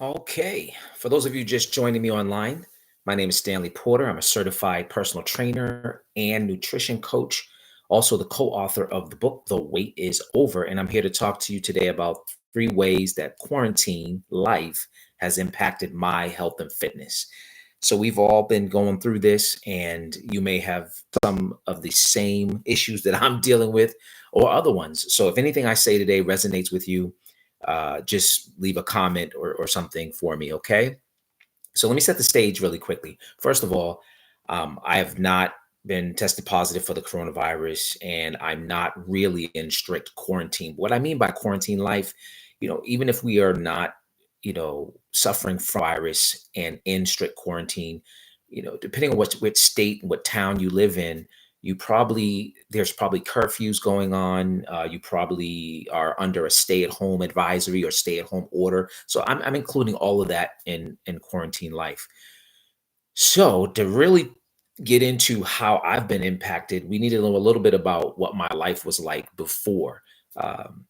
Okay, for those of you just joining me online, my name is Stanley Porter. I'm a certified personal trainer and nutrition coach, also the co author of the book, The Wait Is Over. And I'm here to talk to you today about three ways that quarantine life has impacted my health and fitness. So, we've all been going through this, and you may have some of the same issues that I'm dealing with or other ones. So, if anything I say today resonates with you, just leave a comment or something for me, okay? So let me set the stage really quickly. First of all, I have not been tested positive for the coronavirus, and I'm not really in strict quarantine. What I mean by quarantine life, even if we are not, suffering from virus and in strict quarantine, depending on which state and what town you live in, there's probably curfews going on. You probably are under a stay-at-home advisory or stay-at-home order. So I'm including all of that in quarantine life. So to really get into how I've been impacted, we need to know a little bit about what my life was like before um,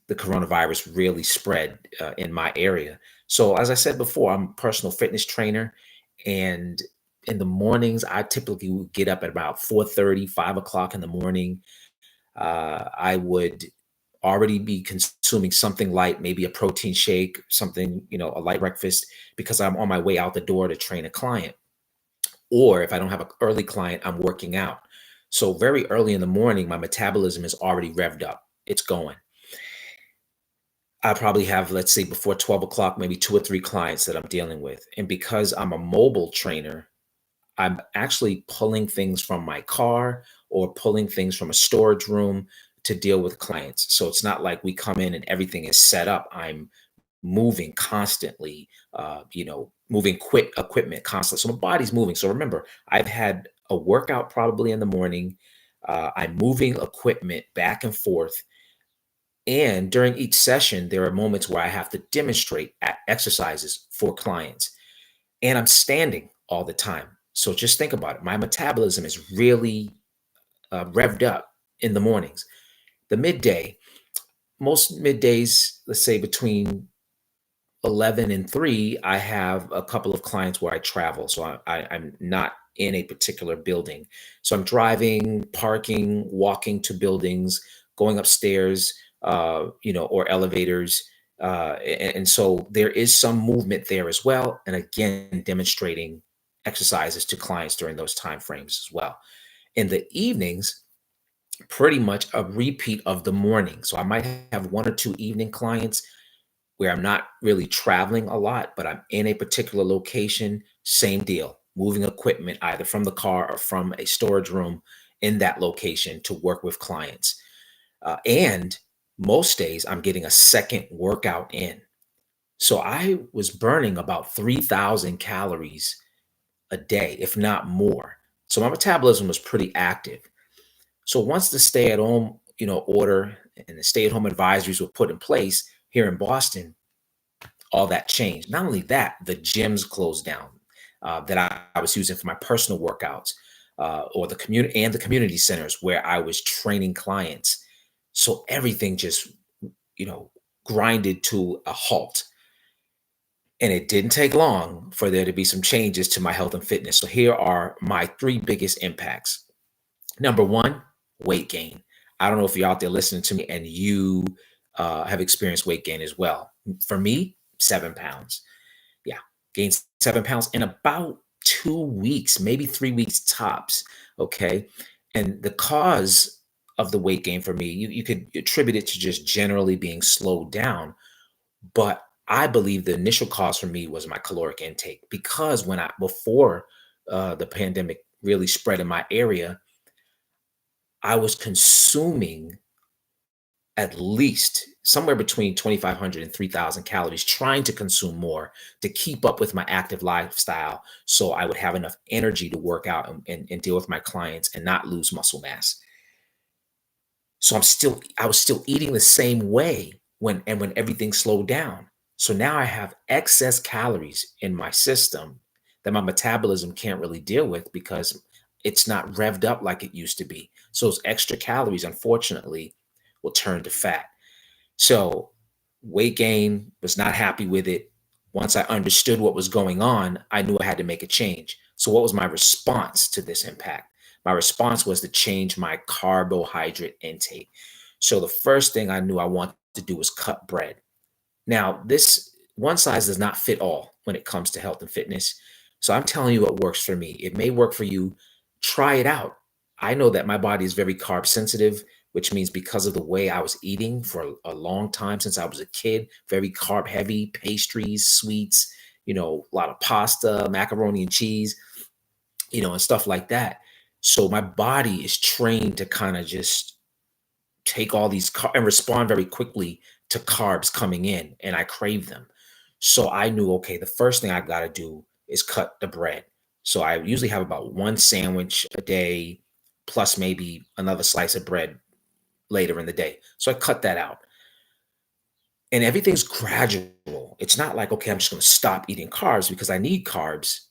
the coronavirus really spread in my area. So as I said before, I'm a personal fitness trainer, and in the mornings, I typically would get up at about 4:30, 5 o'clock in the morning. I would already be consuming something light, maybe a protein shake, something, a light breakfast, because I'm on my way out the door to train a client. Or if I don't have an early client, I'm working out. So very early in the morning, my metabolism is already revved up. It's going. I probably have, let's say, before 12 o'clock, maybe two or three clients that I'm dealing with. And because I'm a mobile trainer, I'm actually pulling things from my car or pulling things from a storage room to deal with clients. So it's not like we come in and everything is set up. I'm moving constantly, moving quit equipment constantly. So my body's moving. So remember, I've had a workout probably in the morning. I'm moving equipment back and forth. And during each session, there are moments where I have to demonstrate exercises for clients. And I'm standing all the time. So just think about it. My metabolism is really revved up in the mornings. The midday, most middays, let's say between 11 and 3, I have a couple of clients where I travel. So I'm not in a particular building. So I'm driving, parking, walking to buildings, going upstairs, or elevators. And so there is some movement there as well. And again, demonstrating exercises to clients during those time frames as well. In the evenings, pretty much a repeat of the morning. So I might have one or two evening clients where I'm not really traveling a lot, but I'm in a particular location, same deal, moving equipment either from the car or from a storage room in that location to work with clients. And most days, I'm getting a second workout in. So I was burning about 3,000 calories a day, if not more. So my metabolism was pretty active. So once the stay at home, order and the stay at home advisories were put in place here in Boston, all that changed. Not only that, the gyms closed down that I was using for my personal workouts, or the community centers where I was training clients. So everything just, you know, grinded to a halt. And it didn't take long for there to be some changes to my health and fitness. So here are my three biggest impacts. Number one, weight gain. I don't know if you're out there listening to me and you have experienced weight gain as well. For me, 7 pounds. Yeah, gained 7 pounds in about 2 weeks, maybe 3 weeks tops. Okay. And the cause of the weight gain for me, you could attribute it to just generally being slowed down. But I believe the initial cause for me was my caloric intake because before the pandemic really spread in my area, I was consuming at least somewhere between 2,500 and 3,000 calories, trying to consume more to keep up with my active lifestyle so I would have enough energy to work out and deal with my clients and not lose muscle mass. So I was still eating the same way when everything slowed down. So now I have excess calories in my system that my metabolism can't really deal with because it's not revved up like it used to be. So those extra calories, unfortunately, will turn to fat. So weight gain, was not happy with it. Once I understood what was going on, I knew I had to make a change. So, what was my response to this impact? My response was to change my carbohydrate intake. So, the first thing I knew I wanted to do was cut bread. Now, this one size does not fit all when it comes to health and fitness. So, I'm telling you what works for me. It may work for you. Try it out. I know that my body is very carb sensitive, which means because of the way I was eating for a long time since I was a kid, very carb heavy, pastries, sweets, a lot of pasta, macaroni and cheese, and stuff like that. So my body is trained to kind of just take all these and respond very quickly to carbs coming in, and I crave them. So I knew, okay, the first thing I got to do is cut the bread. So I usually have about one sandwich a day, plus maybe another slice of bread later in the day. So I cut that out. And everything's gradual. It's not like, okay, I'm just going to stop eating carbs because I need carbs,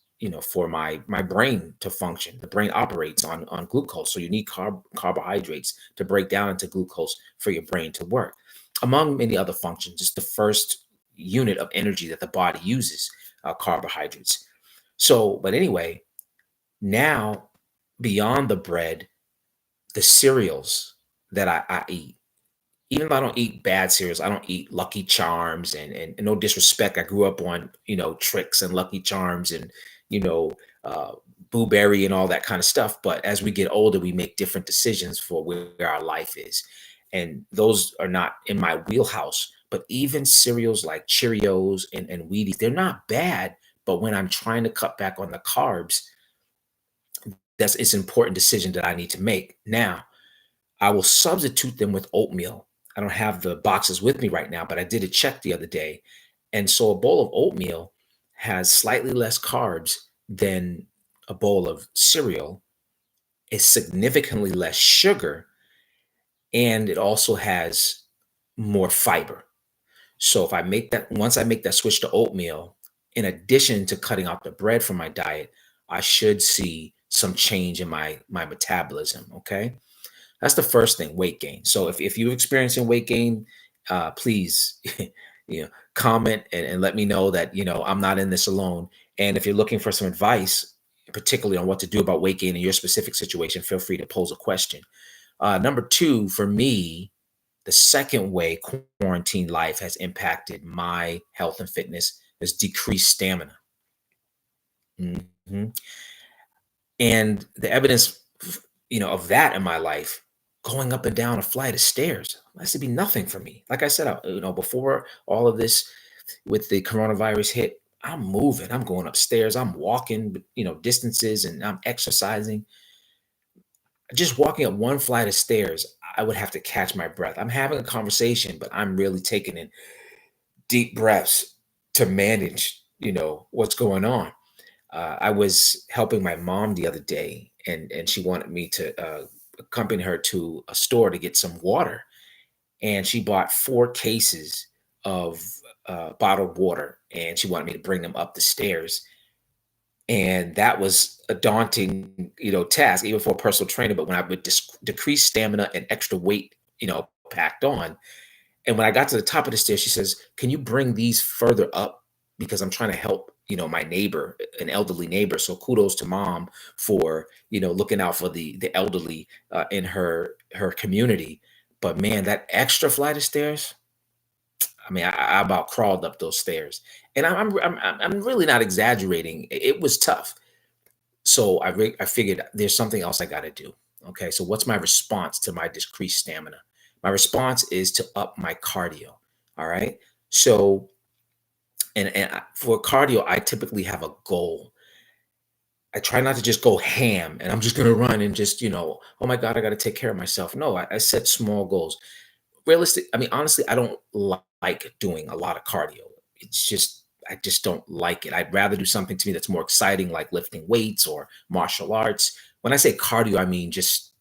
for my brain to function. The brain operates on glucose. So you need carbohydrates to break down into glucose for your brain to work. Among many other functions, it's the first unit of energy that the body uses, carbohydrates. So, but anyway, now beyond the bread, the cereals that I eat, even if I don't eat bad cereals, I don't eat Lucky Charms, and no disrespect. I grew up on, Tricks and Lucky Charms and, you know, uh, Boo Berry and all that kind of stuff. But as we get older, we make different decisions for where our life is. And those are not in my wheelhouse. But even cereals like Cheerios and Wheaties, they're not bad. But when I'm trying to cut back on the carbs, it's an important decision that I need to make. Now, I will substitute them with oatmeal. I don't have the boxes with me right now, but I did a check the other day. And so a bowl of oatmeal has slightly less carbs than a bowl of cereal. It's significantly less sugar, and it also has more fiber. So if I make that once I make that switch to oatmeal, in addition to cutting out the bread from my diet, I should see some change in my metabolism. Okay. That's the first thing, weight gain. So if you're experiencing weight gain, please, comment and let me know that, I'm not in this alone. And if you're looking for some advice, particularly on what to do about weight gain in your specific situation, feel free to pose a question. Number two, for me, the second way quarantine life has impacted my health and fitness is decreased stamina. Mhm. And the evidence, of that in my life, going up and down a flight of stairs, that should be nothing for me. Like I said, before all of this with the coronavirus hit, I'm moving, I'm going upstairs, I'm walking, distances, and I'm exercising. Just walking up one flight of stairs, I would have to catch my breath. I'm having a conversation, but I'm really taking in deep breaths to manage, what's going on. I was helping my mom the other day, and she wanted me to accompany her to a store to get some water, and she bought 4 cases of bottled water, and she wanted me to bring them up the stairs. And that was a daunting, task, even for a personal trainer. But when I would decrease stamina and extra weight, packed on, and when I got to the top of the stairs, she says, "Can you bring these further up? Because I'm trying to help, my neighbor, an elderly neighbor." So kudos to mom for, looking out for the elderly in her community. But man, that extra flight of stairs, I mean, I about crawled up those stairs, and I'm really not exaggerating. It was tough. So I figured there's something else I got to do. Okay, so what's my response to my decreased stamina? My response is to up my cardio. All right. So for cardio, I typically have a goal. I try not to just go ham and I'm just going to run and just, oh my God, I got to take care of myself. No, I set small goals. Realistic. I mean, honestly, I don't like doing a lot of cardio. I just don't like it. I'd rather do something to me that's more exciting, like lifting weights or martial arts. When I say cardio, I mean just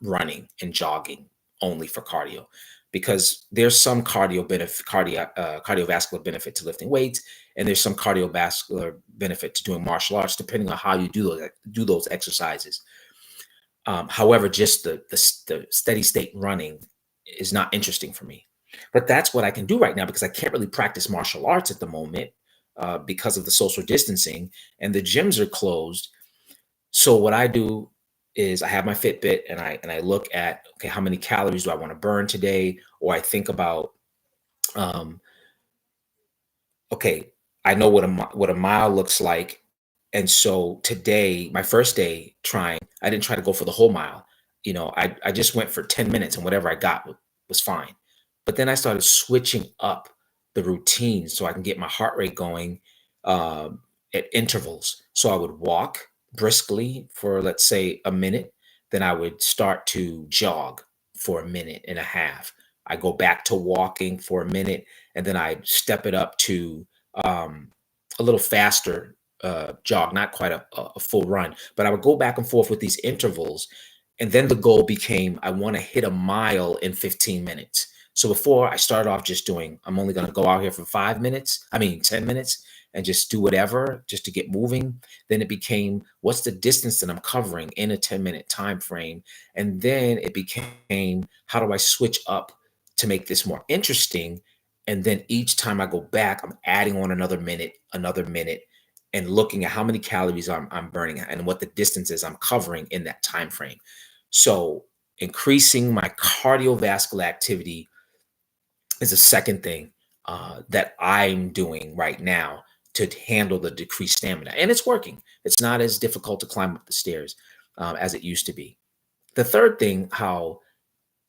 running and jogging only for cardio, because there's some cardiovascular benefit to lifting weights, and there's some cardiovascular benefit to doing martial arts, depending on how you do those exercises. However, just the steady state running is not interesting for me. But that's what I can do right now because I can't really practice martial arts at the moment. because of the social distancing, and the gyms are closed. So what I do is I have my Fitbit, and I look at, okay, how many calories do I want to burn today, or I think about, um, okay, I know what a mile looks like. And so today, my first day trying, I didn't try to go for the whole mile. I just went for 10 minutes, and whatever I got was fine. But then I started switching up the routine so I can get my heart rate going, um, at intervals. So I would walk briskly for, let's say, a minute. Then I would start to jog for a minute and a half. I go back to walking for a minute, and then I step it up to, um, a little faster jog, not quite a full run, but I would go back and forth with these intervals. And then the goal became, I want to hit a mile in 15 minutes. So before, I started off just doing, I'm only going to go out here for 5 minutes, I mean, 10 minutes, and just do whatever just to get moving. Then it became, what's the distance that I'm covering in a 10-minute time frame? And then it became, how do I switch up to make this more interesting? And then each time I go back, I'm adding on another minute, and looking at how many calories I'm burning and what the distance is I'm covering in that time frame. So increasing my cardiovascular activity is the second thing that I'm doing right now to handle the decreased stamina. And it's working. It's not as difficult to climb up the stairs as it used to be. The third thing, how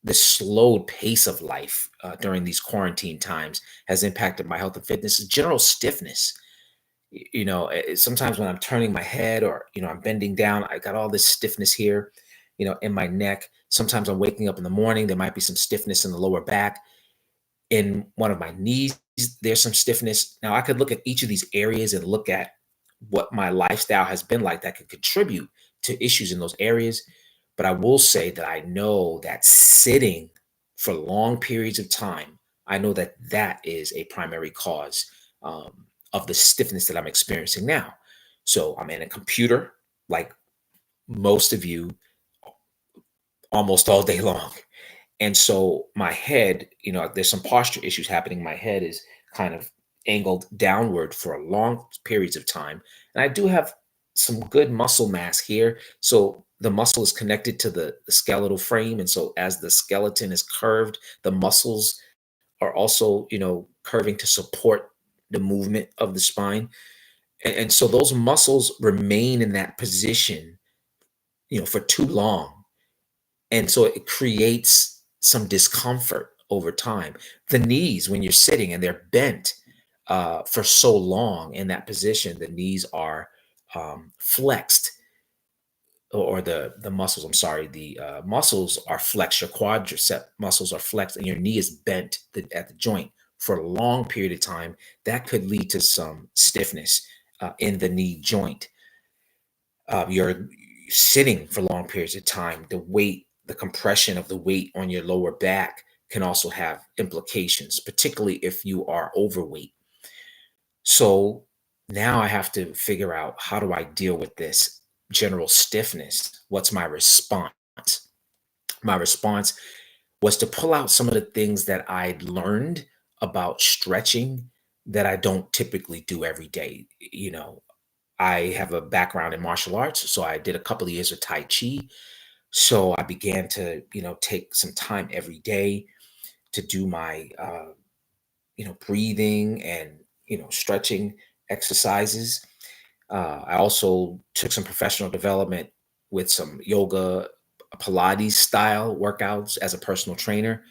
the slowed pace of life during these quarantine times has impacted my health and fitness, is general stiffness. Sometimes when I'm turning my head, or I'm bending down, I got all this stiffness here, in my neck. Sometimes I'm waking up in the morning, there might be some stiffness in the lower back. In one of my knees, there's some stiffness. Now I could look at each of these areas and look at what my lifestyle has been like that could contribute to issues in those areas. But I will say that I know that sitting for long periods of time, I know that that is a primary cause of the stiffness that I'm experiencing now. So I'm in a computer, like most of you, almost all day long. And so my head, there's some posture issues happening. My head is kind of angled downward for long periods of time. And I do have some good muscle mass here. So the muscle is connected to the skeletal frame. And so as the skeleton is curved, the muscles are also, curving to support the movement of the spine. And so those muscles remain in that position, for too long. And so it creates some discomfort over time. The knees, when you're sitting and they're bent for so long in that position, the knees are flexed, or the muscles. I'm sorry, the muscles are flexed. Your quadricep muscles are flexed, and your knee is bent at the joint for a long period of time. That could lead to some stiffness in the knee joint. You're sitting for long periods of time, the weight, the compression of the weight on your lower back can also have implications, particularly if you are overweight. So now I have to figure out, how do I deal with this general stiffness? What's my response? My response was to pull out some of the things that I'd learned about stretching that I don't typically do every day. I have a background in martial arts, so I did a couple of years of Tai Chi. So I began to, take some time every day to do my, breathing and, stretching exercises. I also took some professional development with some yoga, Pilates style workouts as a personal trainer.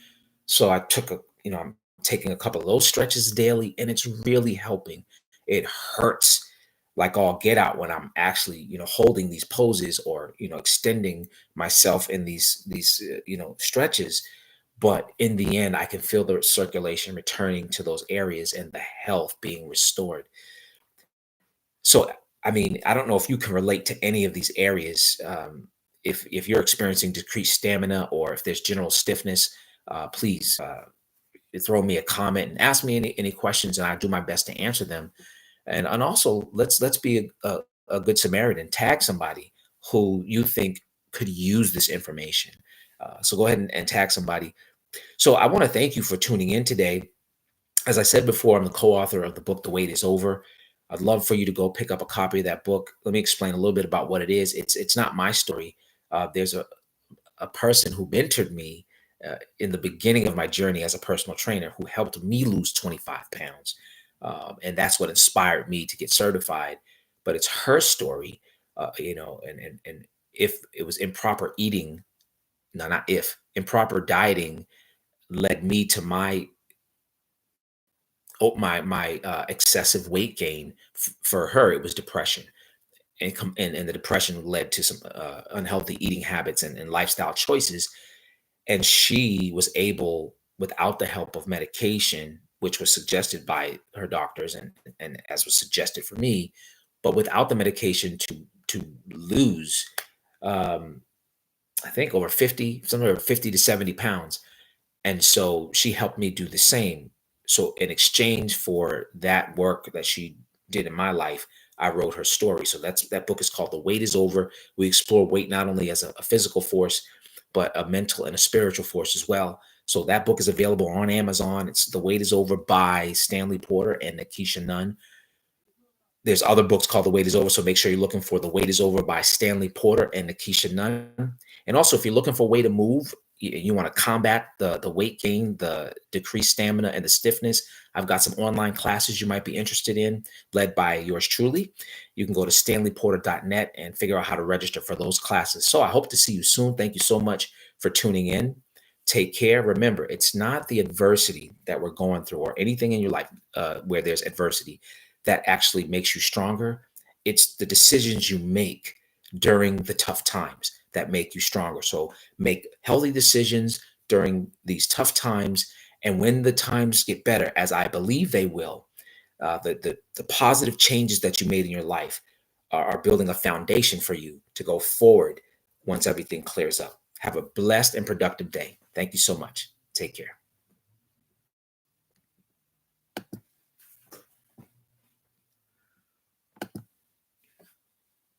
So I'm taking a couple of those stretches daily, and it's really helping. It hurts like all get out when I'm actually, holding these poses, or, extending myself in these stretches. But in the end, I can feel the circulation returning to those areas and the health being restored. So, I mean, I don't know if you can relate to any of these areas. If you're experiencing decreased stamina, or if there's general stiffness, please throw me a comment and ask me any questions, and I'll do my best to answer them. And also, let's be a good Samaritan. Tag somebody who you think could use this information. So go ahead and tag somebody. So I want to thank you for tuning in today. As I said before, I'm the co-author of the book, The Wait is Over. I'd love for you to go pick up a copy of that book. Let me explain a little bit about what it is. It's not my story. There's a person who mentored me in the beginning of my journey as a personal trainer who helped me lose 25 pounds. And that's what inspired me to get certified. But it's her story, and if it was improper eating, no, not if, improper dieting led me to my excessive weight gain. For her, it was depression, and the depression led to some unhealthy eating habits and lifestyle choices. And she was able, without the help of medication, which was suggested by her doctors and as was suggested for me, but without the medication, to lose, um, I think over 50, somewhere 50 to 70 pounds. And so she helped me do the same. So in exchange for that work that she did in my life, I wrote her story. So that book is called The Weight is Over. We explore weight not only as a physical force, but a mental and a spiritual force as well. So that book is available on Amazon. It's The Weight is Over by Stanley Porter and Nakisha Nunn. There's other books called The Weight is Over, so make sure you're looking for The Weight is Over by Stanley Porter and Nakisha Nunn. And also, if you're looking for a way to move, you want to combat the weight gain, the decreased stamina, and the stiffness, I've got some online classes you might be interested in, led by yours truly. You can go to stanleyporter.net and figure out how to register for those classes. So I hope to see you soon. Thank you so much for tuning in. Take care. Remember, it's not the adversity that we're going through or anything in your life where there's adversity that actually makes you stronger. It's the decisions you make during the tough times that make you stronger. So make healthy decisions during these tough times. And when the times get better, as I believe they will, the positive changes that you made in your life are building a foundation for you to go forward once everything clears up. Have a blessed and productive day. Thank you so much. Take care.